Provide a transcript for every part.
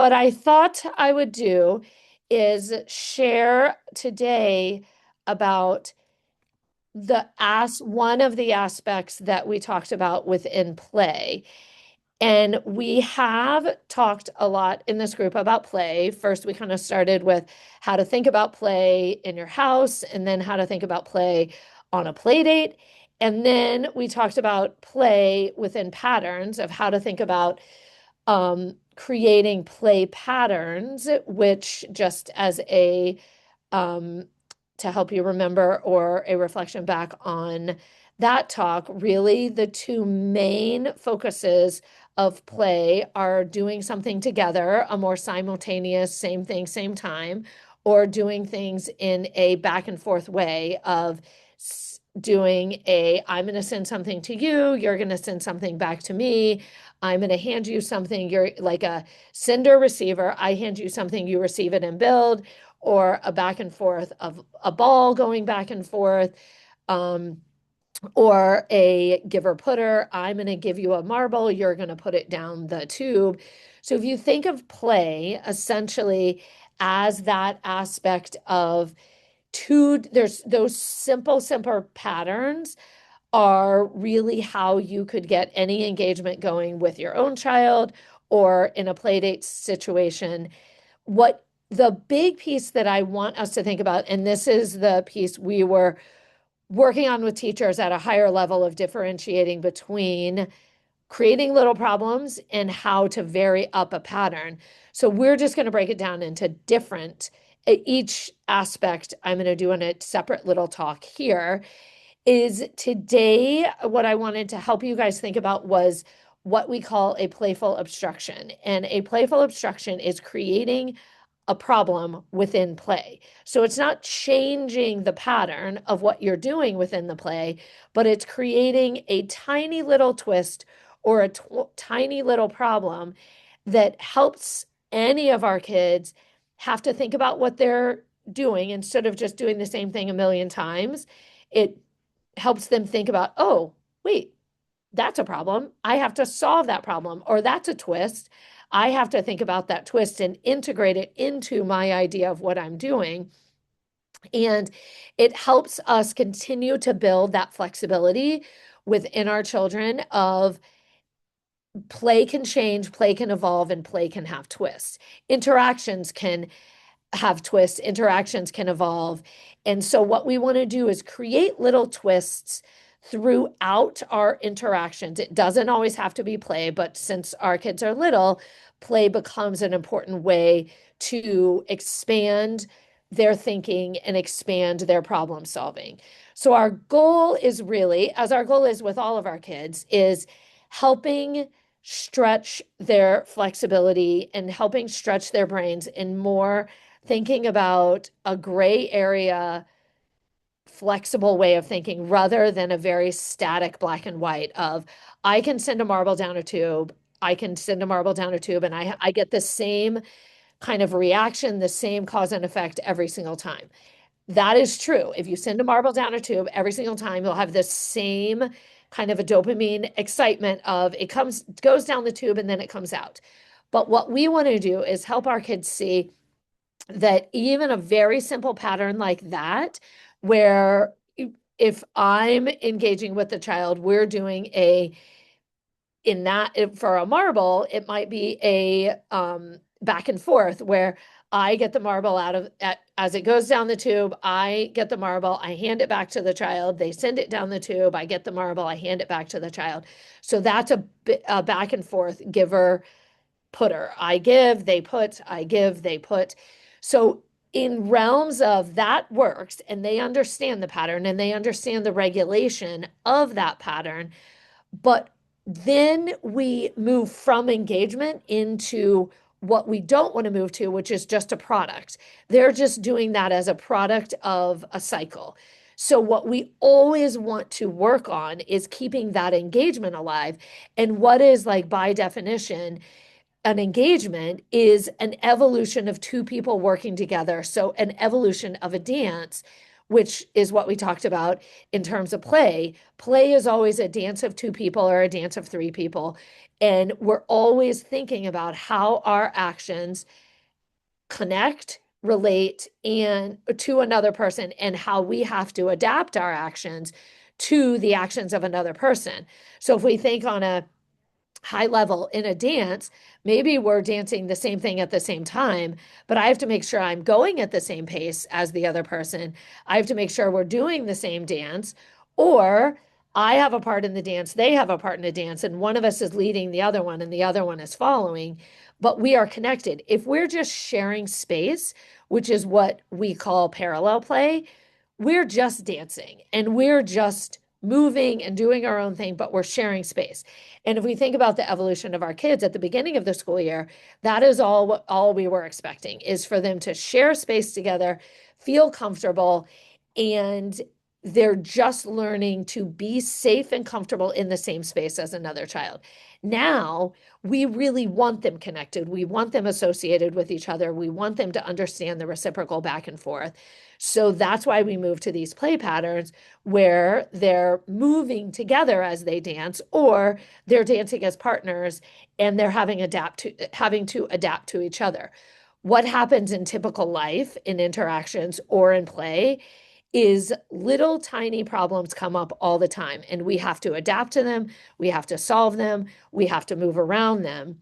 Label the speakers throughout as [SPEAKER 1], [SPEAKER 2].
[SPEAKER 1] What I thought I would do is share today about one of the aspects that we talked about within play. And we have talked a lot in this group about play. First, we kind of started with how to think about play in your house, and then how to think about play on a play date. And then we talked about play within patterns of how to think about creating play patterns, which just as a um, to help you remember or a reflection back on that talk, really the two main focuses of play are doing something together, a more simultaneous, same thing, same time, or doing things in a back and forth way of I'm going to send something to you, you're going to send something back to me. I'm going to hand you something, you're like a sender receiver. I hand you something, you receive it and build, or a back and forth of a ball going back and forth, um, or a giver putter. I'm going to give you a marble, you're going to put it down the tube. So if you think of play essentially as that aspect of there's those simple patterns are really how you could get any engagement going with your own child or in a play date situation. What the big piece that I want us to think about, and this is the piece we were working on with teachers at a higher level of differentiating between creating little problems and how to vary up a pattern. So we're just going to break it down into each aspect. I'm going to do in a separate little talk here. Is today what I wanted to help you guys think about was what we call a playful obstruction. And a playful obstruction is creating a problem within play. So it's not changing the pattern of what you're doing within the play, but it's creating a tiny little twist or a tiny little problem that helps any of our kids have to think about what they're doing instead of just doing the same thing a million times. It helps them think about, oh, wait, that's a problem. I have to solve that problem, or that's a twist. I have to think about that twist and integrate it into my idea of what I'm doing. And it helps us continue to build that flexibility within our children of play can change, play can evolve, and play can have twists. Interactions can have twists, interactions can evolve. And so what we want to do is create little twists throughout our interactions. It doesn't always have to be play, but since our kids are little, play becomes an important way to expand their thinking and expand their problem solving. So our goal is really, as our goal is with all of our kids, is helping stretch their flexibility and helping stretch their brains in more thinking about a gray area, flexible way of thinking rather than a very static black and white of I can send a marble down a tube. I can send a marble down a tube and I get the same kind of reaction, the same cause and effect every single time. That is true. If you send a marble down a tube every single time, you'll have the same kind of a dopamine excitement of goes down the tube and then it comes out. But what we want to do is help our kids see that even a very simple pattern like that, where if I'm engaging with the child, we're doing in that for a marble, it might be a back and forth where I get the marble as it goes down the tube, I get the marble, I hand it back to the child, they send it down the tube, I get the marble, I hand it back to the child. So that's a back and forth giver putter. I give, they put, I give, they put. So in realms of that works and they understand the pattern and they understand the regulation of that pattern, but then we move from engagement into what we don't want to move to, which is just a product. They're just doing that as a product of a cycle. So what we always want to work on is keeping that engagement alive. And what is like by definition, an engagement is an evolution of two people working together. So an evolution of a dance, which is what we talked about in terms of play. Play is always a dance of two people or a dance of three people. And we're always thinking about how our actions connect, relate, and to another person, and how we have to adapt our actions to the actions of another person. So if we think on a high level in a dance, maybe we're dancing the same thing at the same time, but I have to make sure I'm going at the same pace as the other person. I have to make sure we're doing the same dance, or I have a part in the dance, they have a part in the dance, and one of us is leading the other one and the other one is following, but we are connected. If we're just sharing space, which is what we call parallel play, we're just dancing and we're just moving and doing our own thing, but we're sharing space. And if we think about the evolution of our kids at the beginning of the school year, that is all we were expecting is for them to share space together, feel comfortable, and they're just learning to be safe and comfortable in the same space as another child. Now, we really want them connected. We want them associated with each other. We want them to understand the reciprocal back and forth. So that's why we move to these play patterns where they're moving together as they dance, or they're dancing as partners and they're having to adapt to each other. What happens in typical life, in interactions or in play, is little tiny problems come up all the time, and we have to adapt to them, we have to solve them, we have to move around them.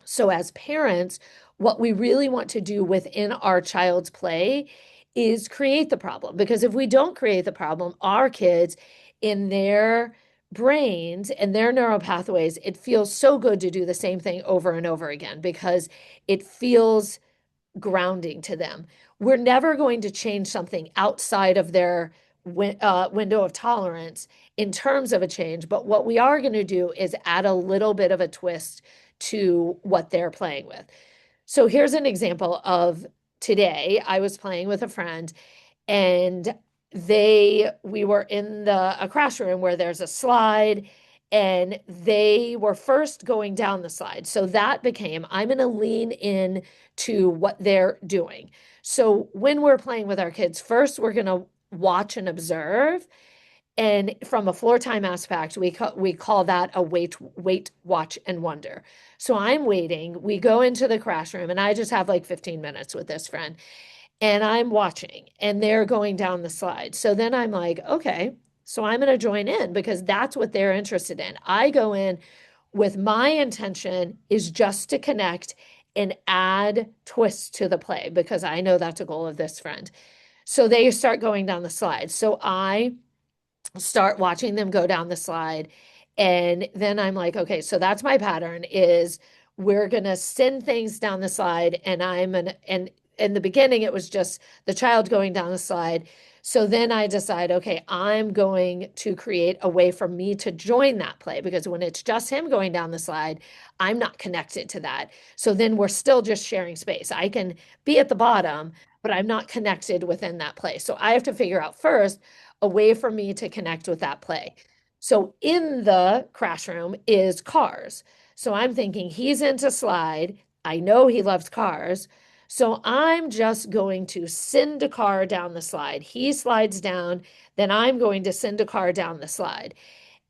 [SPEAKER 1] So, as parents, what we really want to do within our child's play is create the problem. Because if we don't create the problem, our kids, in their brains and their neural pathways, it feels so good to do the same thing over and over again because it feels grounding to them. We're never going to change something outside of their window of tolerance in terms of a change, but what we are going to do is add a little bit of a twist to what they're playing with. So here's an example of today. I was playing with a friend and we were in a crash room where there's a slide, and they were first going down the slide. So that became, I'm going to lean in to what they're doing. So when we're playing with our kids, first we're going to watch and observe. And from a floor time aspect, we call that a wait, watch, and wonder. So I'm waiting. We go into the crash room, and I just have like 15 minutes with this friend, and I'm watching, and they're going down the slide. So then I'm like, okay, so I'm going to join in because that's what they're interested in. I go in with my intention is just to connect and add twists to the play because I know that's a goal of this friend. So they start going down the slide. So I start watching them go down the slide. And then I'm like, okay, so that's my pattern is we're going to send things down the slide. And in the beginning, it was just the child going down the slide. So then I decide, okay, I'm going to create a way for me to join that play because when it's just him going down the slide, I'm not connected to that. So then we're still just sharing space. I can be at the bottom, but I'm not connected within that play. So I have to figure out first a way for me to connect with that play. So in the crash room is cars. So I'm thinking he's into slide. I know he loves cars. So I'm just going to send a car down the slide. He slides down, then I'm going to send a car down the slide.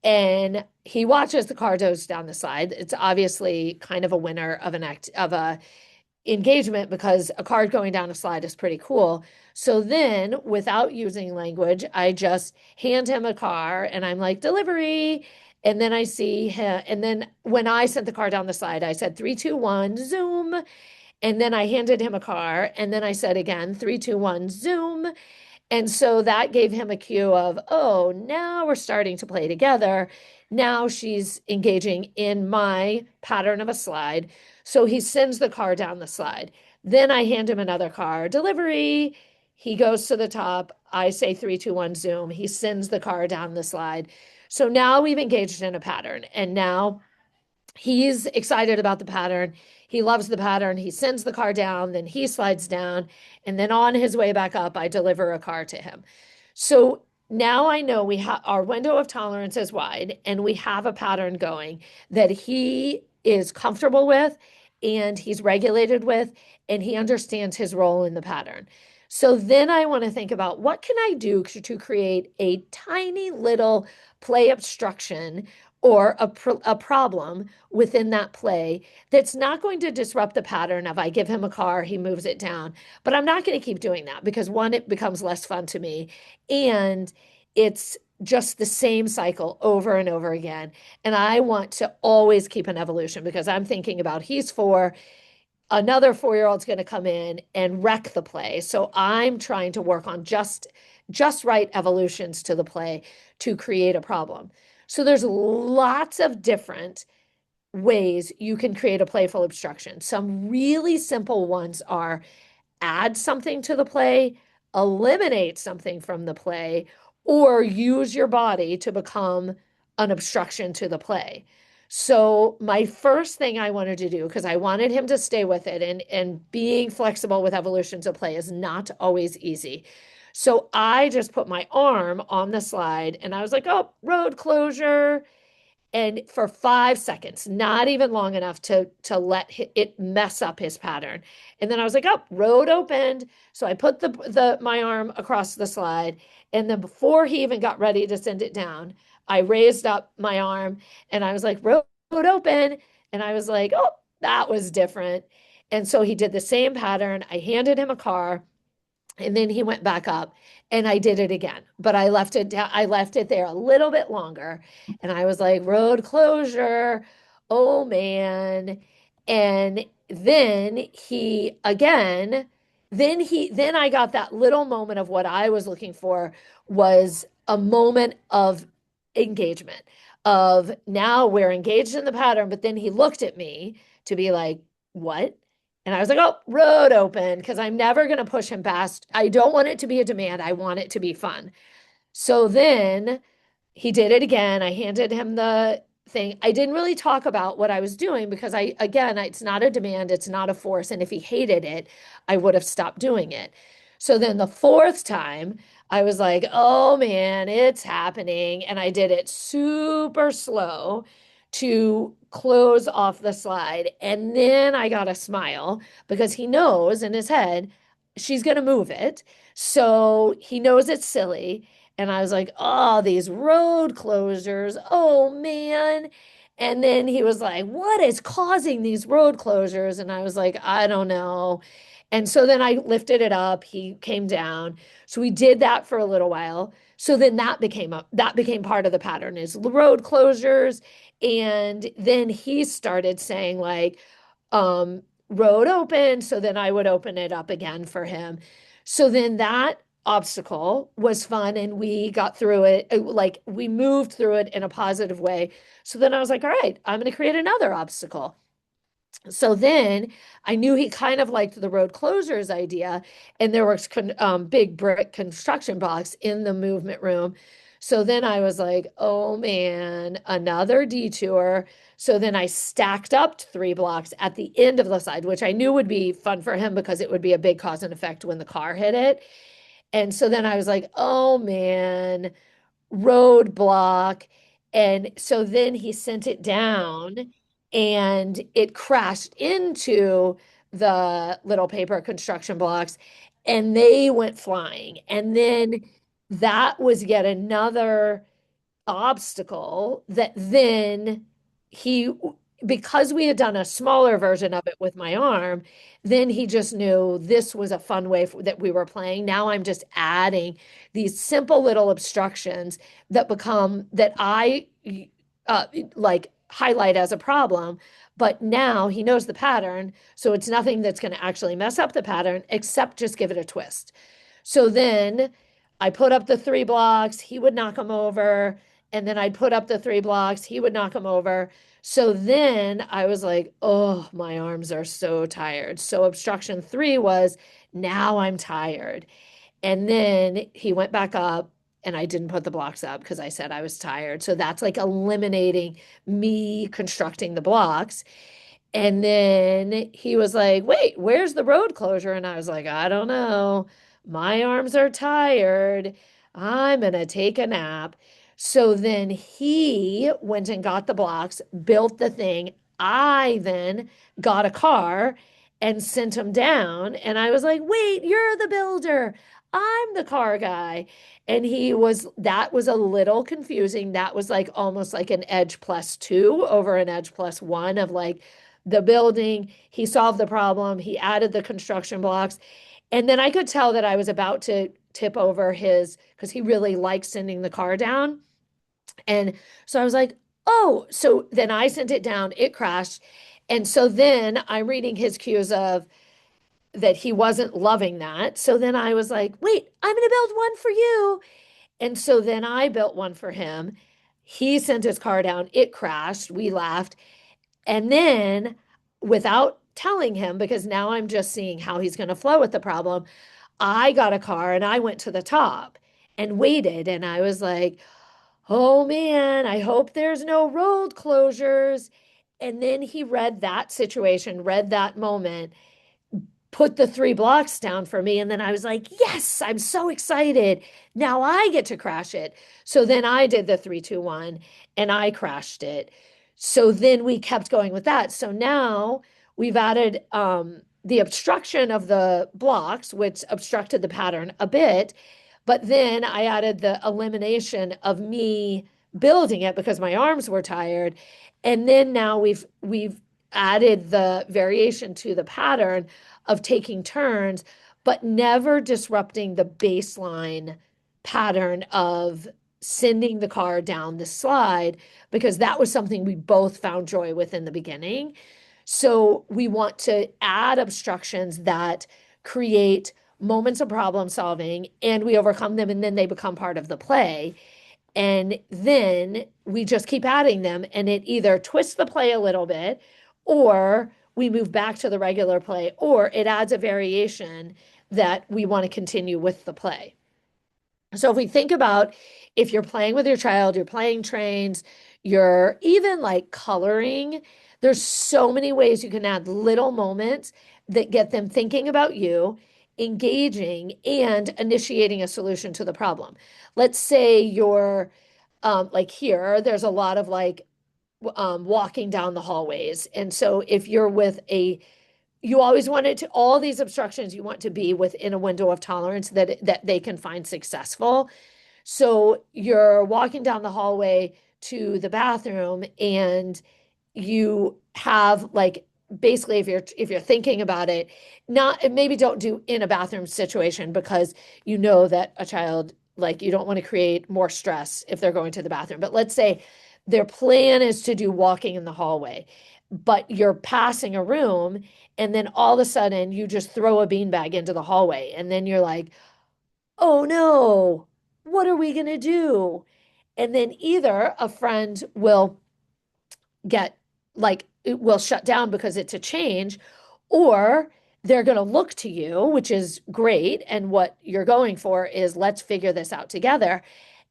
[SPEAKER 1] And he watches the car goes down the slide. It's obviously kind of a winner of a engagement because a card going down a slide is pretty cool. So then, without using language, I just hand him a car and I'm like, delivery. And then I see him. And then when I sent the car down the slide, I said, 3, 2, 1, zoom. And then I handed him a car. And then I said again, 3, 2, 1, zoom. And so that gave him a cue of, oh, now we're starting to play together. Now she's engaging in my pattern of a slide. So he sends the car down the slide. Then I hand him another car, delivery. He goes to the top. I say 3, 2, 1, zoom. He sends the car down the slide. So now we've engaged in a pattern. And now he's excited about the pattern. He loves the pattern. He sends the car down, then he slides down, and then on his way back up, I deliver a car to him. So now I know we have our window of tolerance is wide, and we have a pattern going that he is comfortable with, and he's regulated with, and he understands his role in the pattern. So then I want to think about what can I do to create a tiny little play obstruction or a problem within that play that's not going to disrupt the pattern of I give him a car, he moves it down. But I'm not going to keep doing that because one, it becomes less fun to me. And it's just the same cycle over and over again. And I want to always keep an evolution because I'm thinking about he's 4, another 4-year-old's going to come in and wreck the play. So I'm trying to work on just right evolutions to the play to create a problem. So there's lots of different ways you can create a playful obstruction. Some really simple ones are add something to the play, eliminate something from the play, or use your body to become an obstruction to the play. So my first thing I wanted to do, because I wanted him to stay with it, and being flexible with evolutions of play is not always easy. So I just put my arm on the slide and I was like, oh, road closure, and for 5 seconds, not even long enough to let it mess up his pattern. And then I was like, oh, road opened. So I put the my arm across the slide, and then before he even got ready to send it down, I raised up my arm and I was like, road open. And I was like, oh, that was different. And so he did the same pattern. I handed him a car. And then he went back up and I did it again, but I left it there a little bit longer. And I was like, road closure. Oh man. And then he again, then I got that little moment of what I was looking for was a moment of engagement of now we're engaged in the pattern. But then he looked at me to be like, what? And I was like, oh, road open, because I'm never going to push him past. I don't want it to be a demand. I want it to be fun. So then he did it again. I handed him the thing. I didn't really talk about what I was doing because it's not a demand, it's not a force. And if he hated it, I would have stopped doing it. So then the fourth time, I was like, oh man, it's happening. And I did it super slow to close off the slide. And then I got a smile because he knows in his head, she's going to move it. So he knows it's silly. And I was like, oh, these road closures. Oh, man. And then he was like, what is causing these road closures? And I was like, I don't know. And so then I lifted it up. He came down. So we did that for a little while. So then that became part of the pattern is road closures. And then he started saying like, road open. So then I would open it up again for him. So then that obstacle was fun and we got through it. Like we moved through it in a positive way. So then I was like, all right, I'm going to create another obstacle. So then I knew he kind of liked the road closures idea, and there was big brick construction blocks in the movement room. So then I was like, oh man, another detour. So then I stacked up 3 blocks at the end of the side, which I knew would be fun for him because it would be a big cause and effect when the car hit it. And so then I was like, oh man, roadblock. And so then he sent it down and it crashed into the little paper construction blocks and they went flying. And then that was yet another obstacle that then he, because we had done a smaller version of it with my arm, then he just knew this was a fun way that we were playing. Now I'm just adding these simple little obstructions that I like highlight as a problem. But now he knows the pattern, so it's nothing that's going to actually mess up the pattern except just give it a twist. So then I put up the 3 blocks, he would knock them over, and then I'd put up the 3 blocks, he would knock them over. So then I was like, oh, my arms are so tired. So obstruction 3 was now I'm tired. And then he went back up and I didn't put the blocks up because I said I was tired. So that's like eliminating me constructing the blocks. And then he was like, wait, where's the road closure? And I was like, I don't know. My arms are tired. I'm going to take a nap. So then he went and got the blocks, built the thing. I then got a car and sent him down. And I was like, wait, you're the builder. I'm the car guy. And that was a little confusing. That was like almost like an edge plus two over an edge plus one of like the building. He solved the problem. He added the construction blocks. And then I could tell that I was about to tip over because he really liked sending the car down. And so I was like, oh, so then I sent it down, it crashed. And so then I'm reading his cues of that he wasn't loving that. So then I was like, wait, I'm going to build one for you. And so then I built one for him. He sent his car down, it crashed. We laughed. And then without telling him, because now I'm just seeing how he's going to flow with the problem, I got a car and I went to the top and waited. And I was like, oh man, I hope there's no road closures. And then he read that situation, read that moment, put the 3 blocks down for me. And then I was like, yes, I'm so excited. Now I get to crash it. So then I did the 3, 2, 1 and I crashed it. So then we kept going with that. So now we've added the obstruction of the blocks, which obstructed the pattern a bit. But then I added the elimination of me building it because my arms were tired. And then now we've added the variation to the pattern of taking turns, but never disrupting the baseline pattern of sending the car down the slide, because that was something we both found joy with in the beginning. So we want to add obstructions that create moments of problem solving and we overcome them and then they become part of the play. And then we just keep adding them and it either twists the play a little bit or we move back to the regular play or it adds a variation that we want to continue with the play. So if we think about if you're playing with your child, you're playing trains, you're even like coloring, there's so many ways you can add little moments that get them thinking about you, engaging, and initiating a solution to the problem. Let's say you're like here, there's a lot of like walking down the hallways. And so if you're with you always want it to, all these obstructions you want to be within a window of tolerance that they can find successful. So you're walking down the hallway to the bathroom and you have like basically if you're thinking about it, not maybe don't do in a bathroom situation because you know that a child like you don't want to create more stress if they're going to the bathroom. But let's say their plan is to do walking in the hallway, but you're passing a room and then all of a sudden you just throw a beanbag into the hallway and then you're like, oh no, what are we going to do? And then either a friend will get like, it will shut down because it's a change, or they're going to look to you, which is great. And what you're going for is let's figure this out together.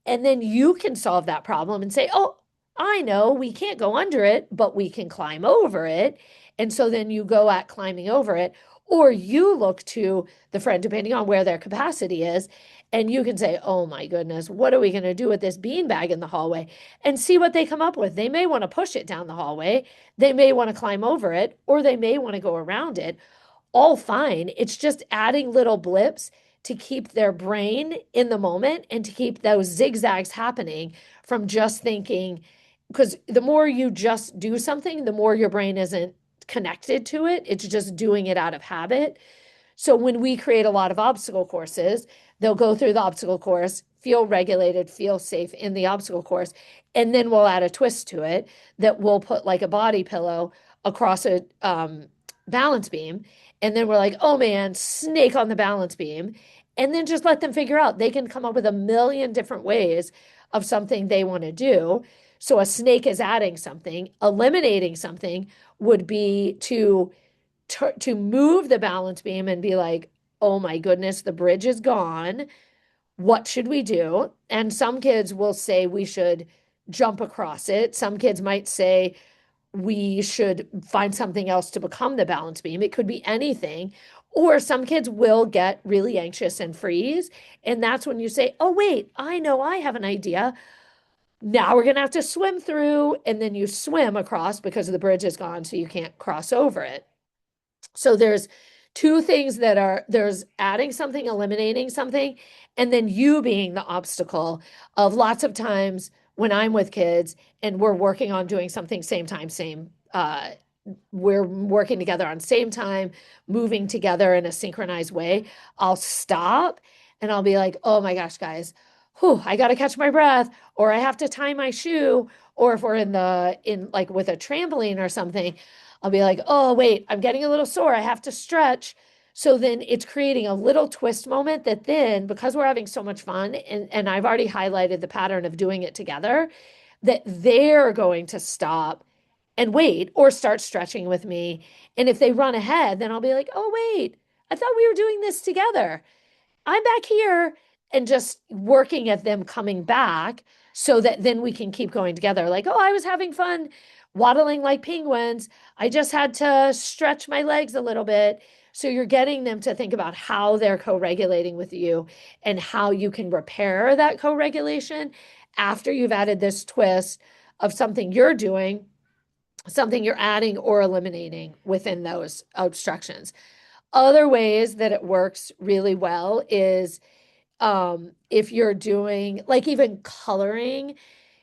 [SPEAKER 1] And then you can solve that problem and say, oh, I know we can't go under it, but we can climb over it. And so then you go at climbing over it, or you look to the friend, depending on where their capacity is, and you can say, oh my goodness, what are we going to do with this beanbag in the hallway? And see what they come up with. They may want to push it down the hallway, they may want to climb over it, or they may want to go around it. All fine. It's just adding little blips to keep their brain in the moment and to keep those zigzags happening from just thinking, because the more you just do something, the more your brain isn't connected to it. It's just doing it out of habit. So when we create a lot of obstacle courses, they'll go through the obstacle course, feel regulated, feel safe in the obstacle course, and then we'll add a twist to it that we'll put like a body pillow across a balance beam. And then we're like, oh man, snake on the balance beam. And then just let them figure out. They can come up with a million different ways of something they want to do. So a snake is adding something, eliminating something would be to move the balance beam and be like, oh my goodness, the bridge is gone. What should we do? And some kids will say we should jump across it. Some kids might say we should find something else to become the balance beam. It could be anything. Or some kids will get really anxious and freeze. And that's when you say, oh, wait, I know I have an idea. Now we're going to have to swim through. And then you swim across because the bridge is gone, so you can't cross over it. So there's two things that are there's adding something, eliminating something, and then you being the obstacle of lots of times when I'm with kids and we're working on doing something same time, same we're working together on same time, moving together in a synchronized way, I'll stop and I'll be like, oh my gosh, guys, whew, I got to catch my breath, or I have to tie my shoe, or if we're in like with a trampoline or something, I'll be like, oh, wait, I'm getting a little sore. I have to stretch. So then it's creating a little twist moment that then, because we're having so much fun, and I've already highlighted the pattern of doing it together, that they're going to stop and wait or start stretching with me. And if they run ahead, then I'll be like, oh, wait, I thought we were doing this together. I'm back here, and just working at them coming back so that then we can keep going together. Like, oh, I was having fun waddling like penguins. I just had to stretch my legs a little bit. So you're getting them to think about how they're co-regulating with you and how you can repair that co-regulation after you've added this twist of something you're doing, something you're adding or eliminating within those obstructions. Other ways that it works really well is if you're doing like even coloring,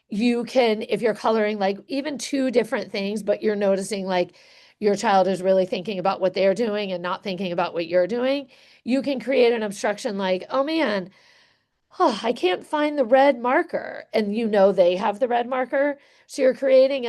[SPEAKER 1] you can, if you're coloring like even two different things, but you're noticing like your child is really thinking about what they're doing and not thinking about what you're doing, you can create an obstruction like, oh man, oh, I can't find the red marker. And you know they have the red marker. So you're creating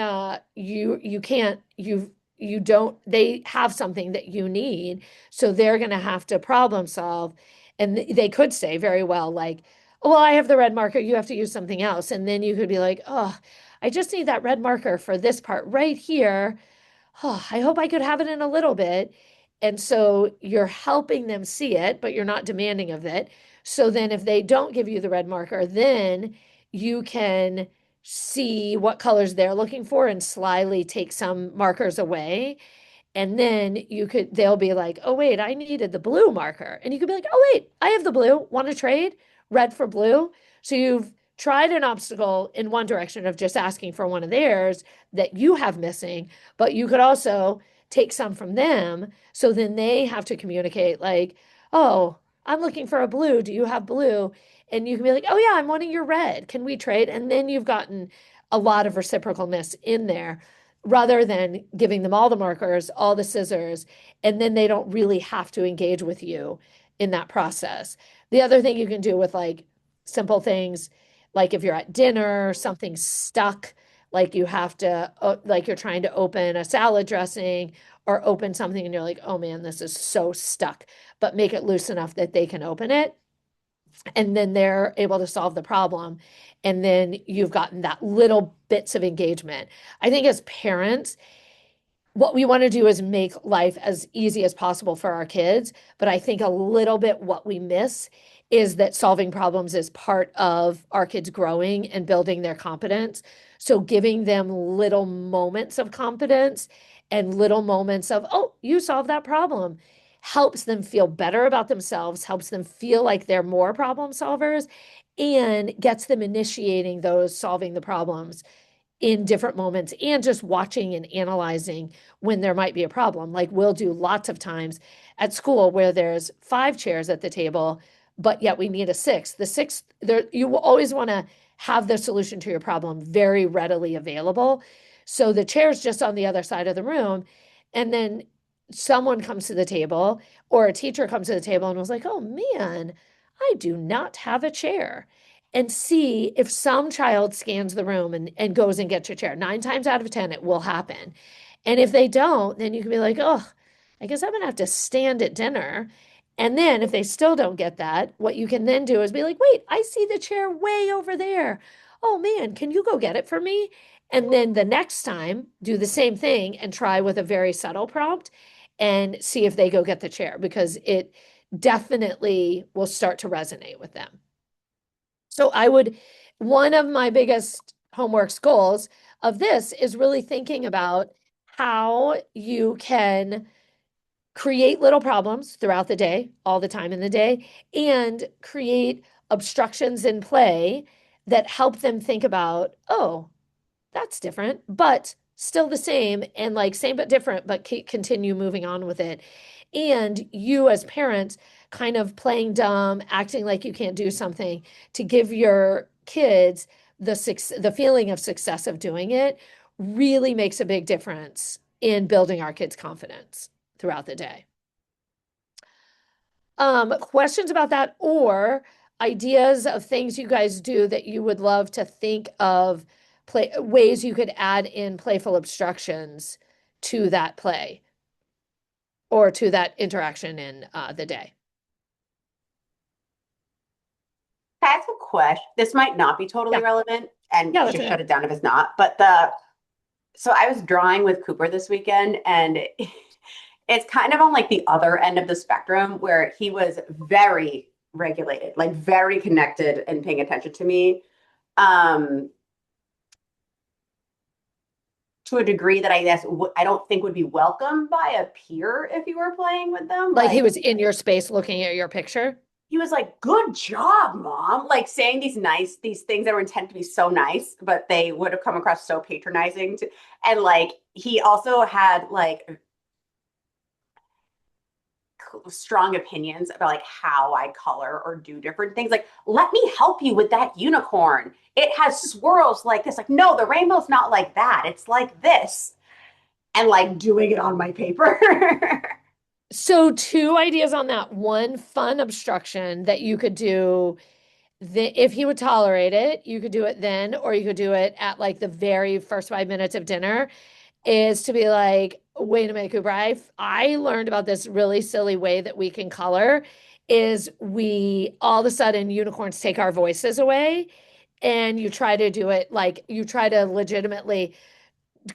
[SPEAKER 1] you can't, you don't, they have something that you need. So they're going to have to problem solve. And they could say very well, like, well, I have the red marker, you have to use something else. And then you could be like, oh, I just need that red marker for this part right here. Oh, I hope I could have it in a little bit. And so you're helping them see it, but you're not demanding of it. So then if they don't give you the red marker, then you can see what colors they're looking for and slyly take some markers away. And then they'll be like, oh, wait, I needed the blue marker. And you could be like, oh, wait, I have the blue. Want to trade red for blue? So you've tried an obstacle in one direction of just asking for one of theirs that you have missing, but you could also take some from them. So then they have to communicate like, oh, I'm looking for a blue. Do you have blue? And you can be like, oh, yeah, I'm wanting your red. Can we trade? And then you've gotten a lot of reciprocalness in there rather than giving them all the markers, all the scissors, and then they don't really have to engage with you in that process. The other thing you can do with like simple things, like if you're at dinner, something's stuck, like you have to, like you're trying to open a salad dressing or open something and you're like, oh man, this is so stuck, but make it loose enough that they can open it. And then they're able to solve the problem. And then you've gotten that little bits of engagement. I think as parents, what we want to do is make life as easy as possible for our kids. But I think a little bit what we miss is that solving problems is part of our kids growing and building their competence. So giving them little moments of competence and little moments of, oh, you solved that problem helps them feel better about themselves, helps them feel like they're more problem solvers, and gets them initiating those solving the problems in different moments and just watching and analyzing when there might be a problem. Like we'll do lots of times at school where there's 5 chairs at the table, but yet we need a sixth. The sixth, there, you will always want to have the solution to your problem very readily available. So the chair's just on the other side of the room. And then someone comes to the table or a teacher comes to the table and was like, oh man, I do not have a chair, and see if some child scans the room and goes and gets your chair. 9 times out of 10, it will happen. And if they don't, then you can be like, oh, I guess I'm going to have to stand at dinner. And then if they still don't get that, what you can then do is be like, wait, I see the chair way over there. Oh man, can you go get it for me? And then the next time, do the same thing and try with a very subtle prompt and see if they go get the chair because it definitely will start to resonate with them. So one of my biggest homework goals of this is really thinking about how you can create little problems throughout the day, all the time in the day, and create obstructions in play that help them think about, oh, that's different, but still the same and like same but different, but continue moving on with it. And you as parents kind of playing dumb, acting like you can't do something to give your kids the feeling of success of doing it really makes a big difference in building our kids' confidence throughout the day. Questions about that or ideas of things you guys do that you would love to think of play ways you could add in playful obstructions to that play or to that interaction in the day.
[SPEAKER 2] I have a question. This might not be totally
[SPEAKER 1] Yeah,
[SPEAKER 2] relevant, and
[SPEAKER 1] yeah, that's
[SPEAKER 2] just
[SPEAKER 1] okay.
[SPEAKER 2] shut it down if it's not. But the so I was drawing with Cooper this weekend, and it's kind of on like the other end of the spectrum where he was very regulated, like very connected and paying attention to me. Um, to a degree that I guess I don't think would be welcomed by a peer if you were playing with them.
[SPEAKER 1] Like he
[SPEAKER 2] Like
[SPEAKER 1] was in your space looking at your picture.
[SPEAKER 2] he was like, "Good job, mom!" Like saying these things that were intended to be so nice, but they would have come across so patronizing. And like he also had like strong opinions about like how I color or do different things. Like, let me help you with that unicorn. It has swirls like this. Like, no, the rainbow's not like that. It's like this. And like doing it on my paper.
[SPEAKER 1] So two ideas on that. One, fun obstruction that you could do if he would tolerate it, you could do it then, or you could do it at like the very first 5 minutes of dinner, is to be like, wait a minute, Cooper, I learned about this really silly way that we can color is we all of a sudden unicorns take our voices away and you try to do it like you try to legitimately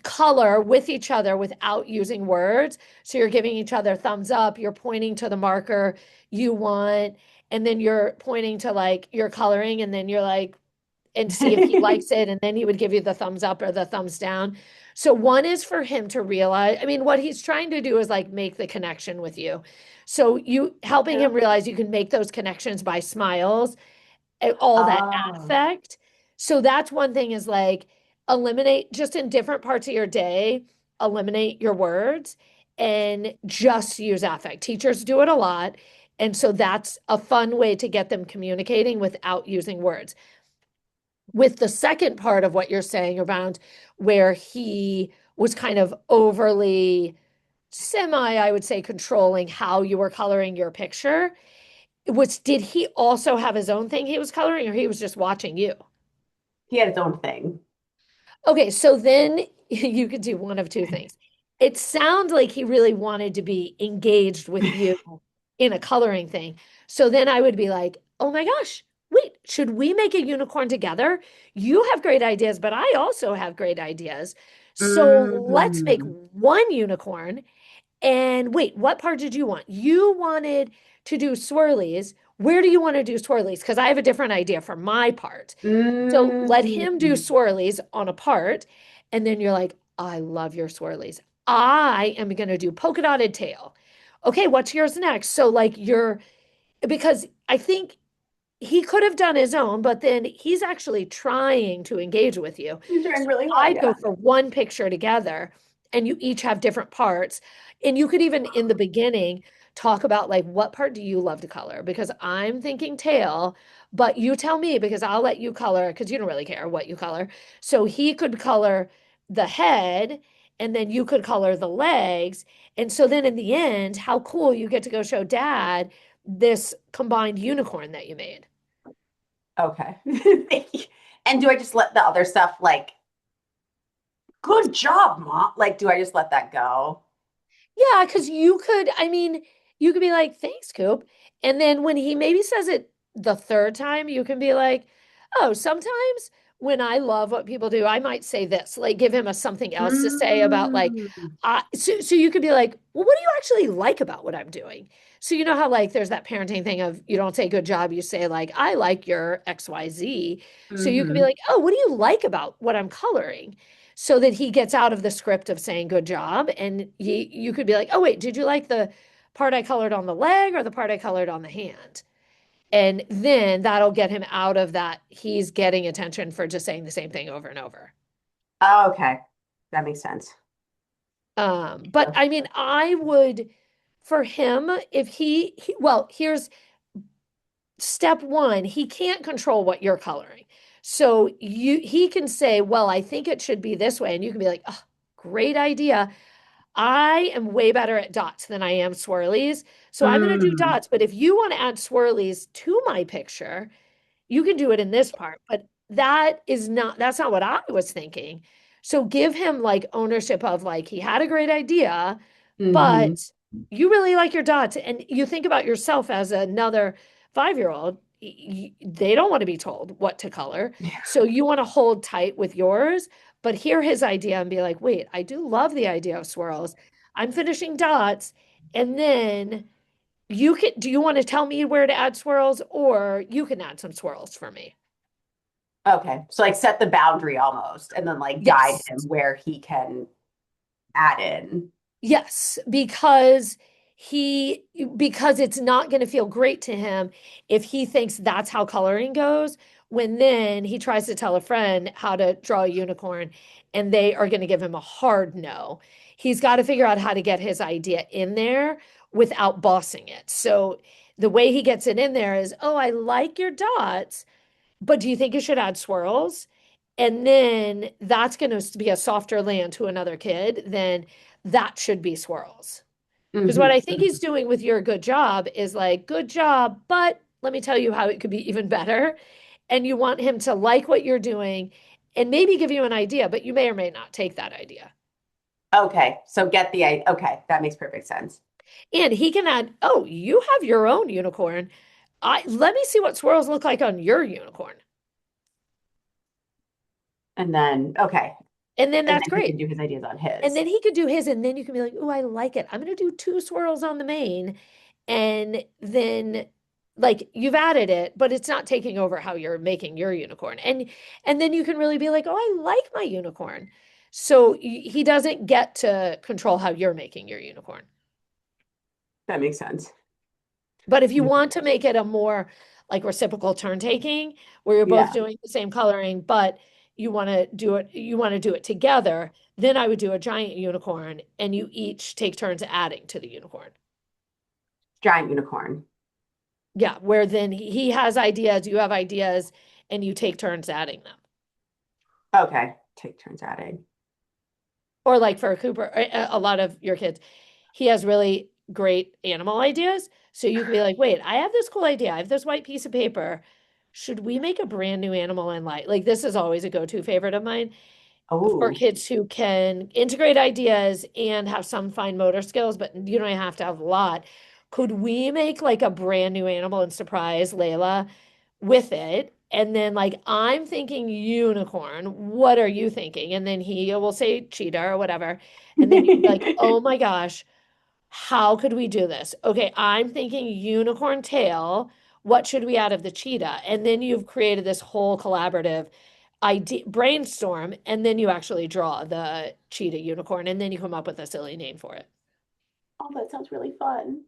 [SPEAKER 1] color with each other without using words. So you're giving each other thumbs up, you're pointing to the marker you want, and then you're pointing to like your coloring, and then you're like, and see if he likes it, and then he would give you the thumbs up or the thumbs down. So one is for him to realize, I mean, what he's trying to do is like make the connection with you. So you helping him realize you can make those connections by smiles, all that
[SPEAKER 2] Oh,
[SPEAKER 1] affect. So that's one thing is like eliminate just in different parts of your day, eliminate your words and just use affect. Teachers do it a lot. And so that's a fun way to get them communicating without using words. With the second part of what you're saying around where he was kind of overly semi, I would say, controlling how you were coloring your picture did he also have his own thing he was coloring, or he was just watching you?
[SPEAKER 2] he had his own thing.
[SPEAKER 1] Okay, so then you could do one of two things. It sounds like he really wanted to be engaged with you in a coloring thing. So then I would be like, oh my gosh, wait, should we make a unicorn together? You have great ideas, but I also have great ideas. So let's make
[SPEAKER 2] Mm.
[SPEAKER 1] one unicorn. And wait, what part did you want? You wanted to do swirlies. Where do you want to do swirlies? Because I have a different idea for my part. So let him do
[SPEAKER 2] Mm.
[SPEAKER 1] swirlies on a part. And then you're like, I love your swirlies. I am going to do polka dotted tail. Okay, what's yours next? So, like, because I think he could have done his own, but then he's actually trying to engage with you.
[SPEAKER 2] He's trying
[SPEAKER 1] So
[SPEAKER 2] really hard,
[SPEAKER 1] I'd go
[SPEAKER 2] yeah.
[SPEAKER 1] for one picture together and you each have different parts. And you could even in the beginning talk about like what part do you love to color? Because I'm thinking tail, but you tell me because I'll let you color because you don't really care what you color. So he could color the head and then you could color the legs. And so then in the end, how cool you get to go show dad this combined unicorn that you made.
[SPEAKER 2] Okay. Thank you. And do I just let the other stuff like, good job, mom? Like, do I just let that go?
[SPEAKER 1] Yeah, because you could, I mean, you could be like, thanks, Coop. And then when he maybe says it the third time, you can be like, oh, sometimes when I love what people do, I might say this, like give him a something else to say about like,
[SPEAKER 2] Mm.
[SPEAKER 1] so you could be like, well, what do you actually like about what I'm doing? So you know how like there's that parenting thing of you don't say good job, you say like, I like your XYZ. So you could be
[SPEAKER 2] Hmm.
[SPEAKER 1] like, oh, what do you like about what I'm coloring? So that he gets out of the script of saying good job. And you could be like, oh, wait, did you like the part I colored on the leg or the part I colored on the hand? And then that'll get him out of that. He's getting attention for just saying the same thing over and over.
[SPEAKER 2] Oh, okay. That makes sense.
[SPEAKER 1] But I mean, I would, for him, if well, here's step one, he can't control what you're coloring. So he can say, well, I think it should be this way. And you can be like, oh, great idea. I am way better at dots than I am swirlies. So I'm going to do
[SPEAKER 2] Mm,
[SPEAKER 1] dots. But if you want to add swirlies to my picture, you can do it in this part, but that's not what I was thinking. So give him like ownership of like he had a great idea,
[SPEAKER 2] hmm.
[SPEAKER 1] but you really like your dots and you think about yourself as another 5-year-old. They don't want to be told what to color. So you want to hold tight with yours, but hear his idea and be like, wait, I do love the idea of swirls. I'm finishing dots. And then do you want to tell me where to add swirls or you can add some swirls for me?
[SPEAKER 2] Okay. So like set the boundary almost and then like guide
[SPEAKER 1] Yes.
[SPEAKER 2] him where he can add in.
[SPEAKER 1] Yes, he because it's not going to feel great to him if he thinks that's how coloring goes when then he tries to tell a friend how to draw a unicorn and they are going to give him a hard no. He's got to figure out how to get his idea in there without bossing it. So the way he gets it in there is, "Oh, I like your dots, but do you think you should add swirls?" And then that's going to be a softer land to another kid than that should be swirls. Because what
[SPEAKER 2] Hmm.
[SPEAKER 1] I think he's doing with your good job is like, good job, but let me tell you how it could be even better. And you want him to like what you're doing and maybe give you an idea, but you may or may not take that idea.
[SPEAKER 2] Okay. So get the idea. Okay. That makes perfect sense.
[SPEAKER 1] And he can add, oh, you have your own unicorn. Let me see what swirls look like on your unicorn.
[SPEAKER 2] And then, okay.
[SPEAKER 1] And then
[SPEAKER 2] And
[SPEAKER 1] that's
[SPEAKER 2] then he
[SPEAKER 1] great.
[SPEAKER 2] can do his ideas on
[SPEAKER 1] And
[SPEAKER 2] his.
[SPEAKER 1] then he could do his, and then you can be like, oh, I like it. I'm going to do 2 swirls on the main. And then like you've added it, but it's not taking over how you're making your unicorn. And then you can really be like, oh, I like my unicorn. So he doesn't get to control how you're making your unicorn.
[SPEAKER 2] That makes sense.
[SPEAKER 1] But if you want to make it a more like reciprocal turn taking, where you're both
[SPEAKER 2] Yeah.
[SPEAKER 1] doing the same coloring, but you want to do it together, then I would do a giant unicorn and you each take turns adding to the unicorn.
[SPEAKER 2] Giant unicorn.
[SPEAKER 1] Yeah, where then he has ideas, you have ideas, and you take turns adding them.
[SPEAKER 2] Okay. Take turns adding.
[SPEAKER 1] Or like for Cooper, a lot of your kids, he has really great animal ideas. So you can be like, wait, I have this cool idea. I have this white piece of paper. Should we make a brand new animal in light? Like this is always a go-to favorite of mine for
[SPEAKER 2] Oh.
[SPEAKER 1] kids who can integrate ideas and have some fine motor skills, but you don't have to have a lot. Could we make like a brand new animal and surprise Layla with it? And then like I'm thinking unicorn. What are you thinking? And then he will say cheetah or whatever. And then you can be like, oh my gosh, how could we do this? Okay, I'm thinking unicorn tail. What should we add of the cheetah? And then you've created this whole collaborative idea brainstorm, and then you actually draw the cheetah unicorn, and then you come up with a silly name for it.
[SPEAKER 2] Oh, that sounds really fun.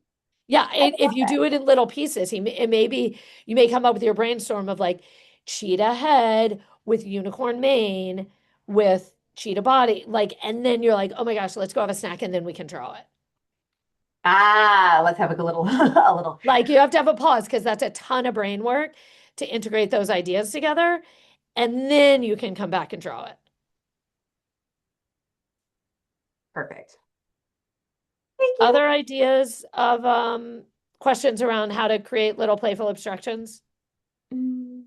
[SPEAKER 1] Yeah,
[SPEAKER 2] I
[SPEAKER 1] if
[SPEAKER 2] love
[SPEAKER 1] you do it in little pieces, it maybe you may come up with your brainstorm of like cheetah head with unicorn mane with cheetah body, like, and then you're like, oh my gosh, let's go have a snack, and then we can draw it.
[SPEAKER 2] Ah, let's have like a little a little
[SPEAKER 1] Like you have to have a pause because that's a ton of brain work to integrate those ideas together, and then you can come back and draw it.
[SPEAKER 2] perfect. Thank you.
[SPEAKER 1] Other ideas of questions around how to create little playful obstructions?
[SPEAKER 2] Mm.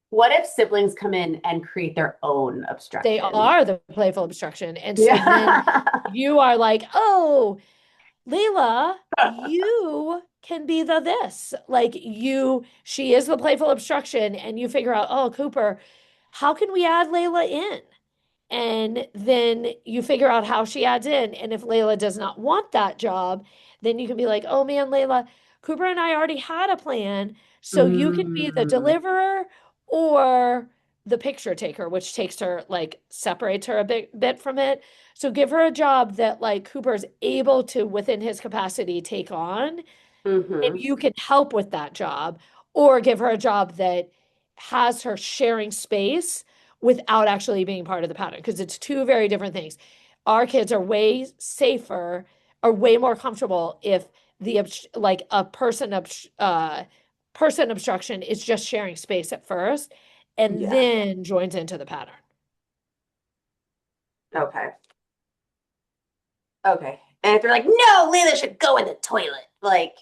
[SPEAKER 2] What if siblings come in and create their own
[SPEAKER 1] They
[SPEAKER 2] obstruction?
[SPEAKER 1] are the playful obstruction. And so then
[SPEAKER 2] Yeah.
[SPEAKER 1] you are like, oh, Leila, you can be the this. She is the playful obstruction. And you figure out, oh, Cooper, how can we add Layla in? And then you figure out how she adds in. And if Layla does not want that job, then you can be like, oh man, Layla, Cooper and I already had a plan. So you can be the
[SPEAKER 2] Mm,
[SPEAKER 1] deliverer or the picture taker, which takes her, like, separates her a bit from it. So give her a job that, like, Cooper's able to, within his capacity, take on. And
[SPEAKER 2] hmm.
[SPEAKER 1] you can help with that job, or give her a job that has her sharing space without actually being part of the pattern because it's two very different things. Our kids are way safer or way more comfortable if like a person obstruction is just sharing space at first and
[SPEAKER 2] Yeah.
[SPEAKER 1] then joins into the pattern.
[SPEAKER 2] Okay. Okay. And if they're like, no, Layla should go in the toilet. Like,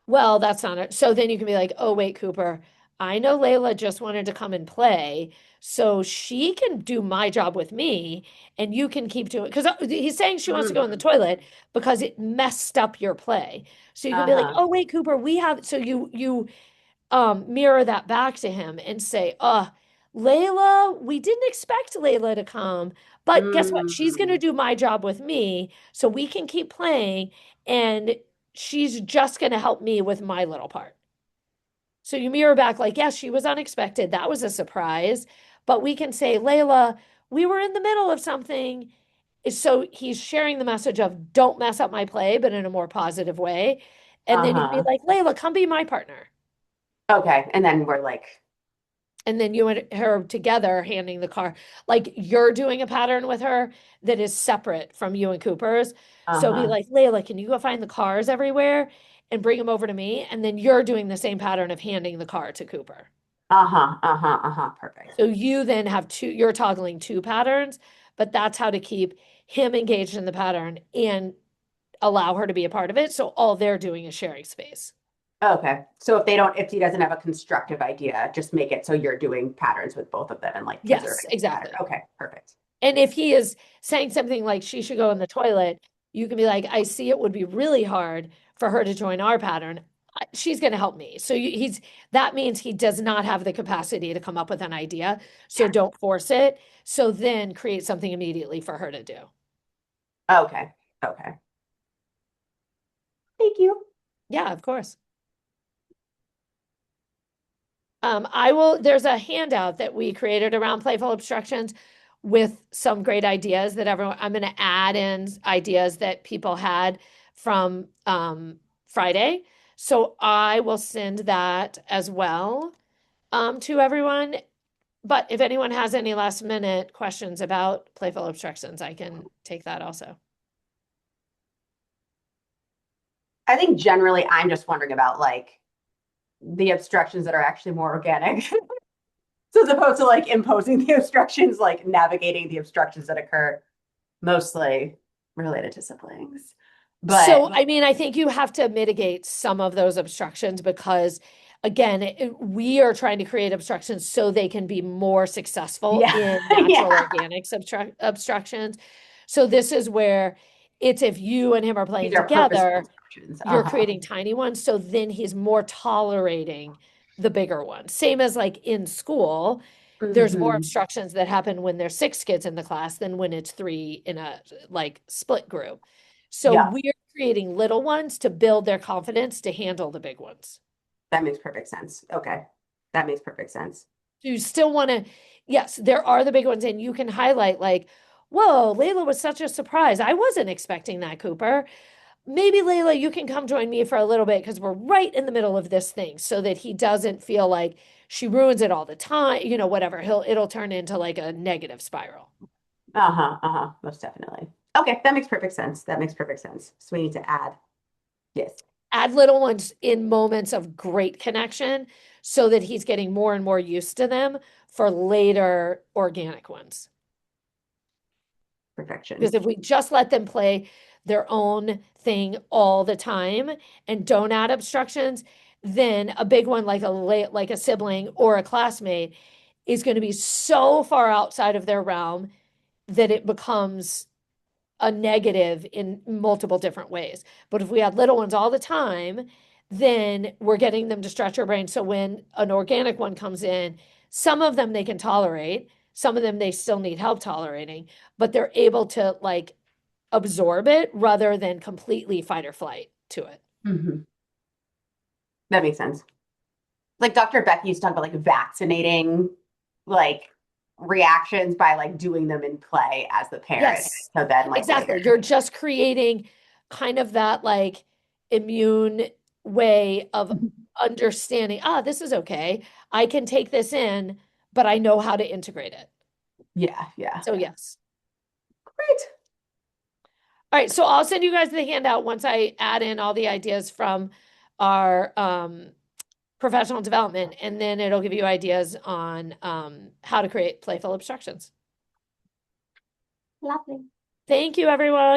[SPEAKER 1] Well, that's not it. So then you can be like, oh, wait, Cooper, I know Layla just wanted to come and play, so she can do my job with me, and you can keep doing because he's saying she wants to go in the
[SPEAKER 2] mm,
[SPEAKER 1] toilet because it messed up your play. So you can be like,
[SPEAKER 2] uh-huh.
[SPEAKER 1] oh, wait, Cooper, we have so you mirror that back to him and say, Layla, we didn't expect Layla to come, but guess what? She's going to
[SPEAKER 2] Mm,
[SPEAKER 1] do my job with me, so we can keep playing, and she's just going to help me with my little part. So you mirror back, like, yes, she was unexpected. That was a surprise. But we can say, Layla, we were in the middle of something. So he's sharing the message of don't mess up my play, but in a more positive way. And then you can be
[SPEAKER 2] uh-huh.
[SPEAKER 1] like, Layla, come be my partner.
[SPEAKER 2] Okay. And then we're like,
[SPEAKER 1] And then you and her together handing the car. Like you're doing a pattern with her that is separate from you and Cooper's. So be
[SPEAKER 2] uh-huh.
[SPEAKER 1] like, Layla, can you go find the cars everywhere and bring them over to me? And then you're doing the same pattern of handing the car to Cooper.
[SPEAKER 2] Uh-huh. Uh-huh. Uh-huh. Perfect.
[SPEAKER 1] So you then have two, you're toggling two patterns, but that's how to keep him engaged in the pattern and allow her to be a part of it. So all they're doing is sharing space.
[SPEAKER 2] Okay. So if he doesn't have a constructive idea, just make it so you're doing patterns with both of them and like
[SPEAKER 1] Yes,
[SPEAKER 2] preserving the pattern.
[SPEAKER 1] exactly.
[SPEAKER 2] Okay. Perfect.
[SPEAKER 1] And if he is saying something like she should go in the toilet, you can be like, I see it would be really hard for her to join our pattern. She's going to help me. So that means he does not have the capacity to come up with an idea. So
[SPEAKER 2] Yeah.
[SPEAKER 1] don't force it. So then create something immediately for her to do.
[SPEAKER 2] Okay. Okay. Thank you.
[SPEAKER 1] Yeah, of course. There's a handout that we created around playful obstructions with some great ideas that I'm going to add in ideas that people had from Friday. So I will send that as well to everyone. But if anyone has any last minute questions about playful obstructions, I can take that also.
[SPEAKER 2] I think generally I'm just wondering about like the obstructions that are actually more organic. So as opposed to like imposing the obstructions, like navigating the obstructions that occur mostly related to siblings. But
[SPEAKER 1] So, I mean, I think you have to mitigate some of those obstructions because, again, we are trying to create obstructions so they can be more successful
[SPEAKER 2] yeah,
[SPEAKER 1] in natural
[SPEAKER 2] yeah,
[SPEAKER 1] organics obstructions. So, this is where it's if you and him are
[SPEAKER 2] these
[SPEAKER 1] playing
[SPEAKER 2] are purposeful
[SPEAKER 1] together,
[SPEAKER 2] obstructions.
[SPEAKER 1] you're
[SPEAKER 2] Uh-huh.
[SPEAKER 1] creating tiny ones. So then he's more tolerating the bigger ones. Same as like in school, there's more
[SPEAKER 2] Hmm.
[SPEAKER 1] obstructions that happen when there's six kids in the class than when it's three in a like split group. So
[SPEAKER 2] Yeah,
[SPEAKER 1] we're creating little ones to build their confidence to handle the big ones.
[SPEAKER 2] that makes perfect sense. Okay. That makes perfect sense.
[SPEAKER 1] So you still want to, yes, there are the big ones, and you can highlight like, whoa, Layla was such a surprise. I wasn't expecting that, Cooper. Maybe Layla, you can come join me for a little bit because we're right in the middle of this thing so that he doesn't feel like she ruins it all the time, whatever. It'll turn into like a negative spiral.
[SPEAKER 2] Uh-huh. Uh-huh. Most definitely. Okay, that makes perfect sense. That makes perfect sense. So we need to add. Yes.
[SPEAKER 1] Add little ones in moments of great connection so that he's getting more and more used to them for later organic ones.
[SPEAKER 2] Perfection.
[SPEAKER 1] Because if we just let them play their own thing all the time and don't add obstructions, then a big one like a sibling or a classmate is going to be so far outside of their realm that it becomes a negative in multiple different ways. But if we had little ones all the time, then we're getting them to stretch our brain. So when an organic one comes in, some of them they can tolerate, some of them they still need help tolerating, but they're able to like absorb it rather than completely fight or flight to it.
[SPEAKER 2] Hmm. That makes sense. Like Dr. Becky used to talk about like vaccinating like reactions by like doing them in play as the parent.
[SPEAKER 1] Yes,
[SPEAKER 2] So then like
[SPEAKER 1] exactly.
[SPEAKER 2] later.
[SPEAKER 1] You're just creating kind of that like immune way of understanding, this is okay. I can take this in, but I know how to integrate it.
[SPEAKER 2] Yeah, yeah.
[SPEAKER 1] So yes.
[SPEAKER 2] Great.
[SPEAKER 1] All right, so I'll send you guys the handout once I add in all the ideas from our professional development, and then it'll give you ideas on how to create playful obstructions.
[SPEAKER 2] Lovely.
[SPEAKER 1] Thank you, everyone.